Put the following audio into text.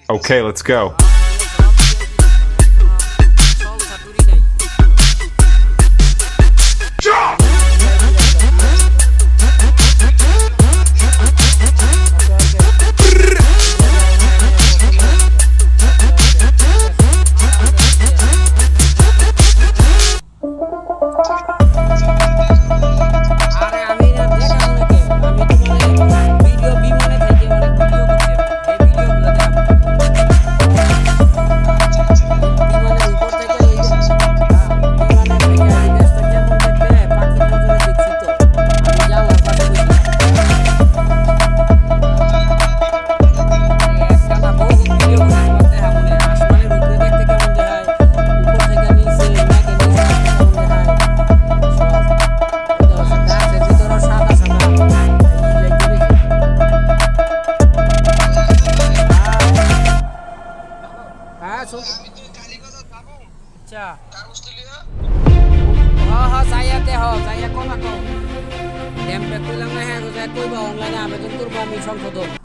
Okay, let's go. আচ্ছা হ্যাঁ যাইয়াতে যাইয়া কল ড্যামটা কইলাম না হ্যাঁ কইবা অনলাইনে আবেদন করবো আমি সংশোধন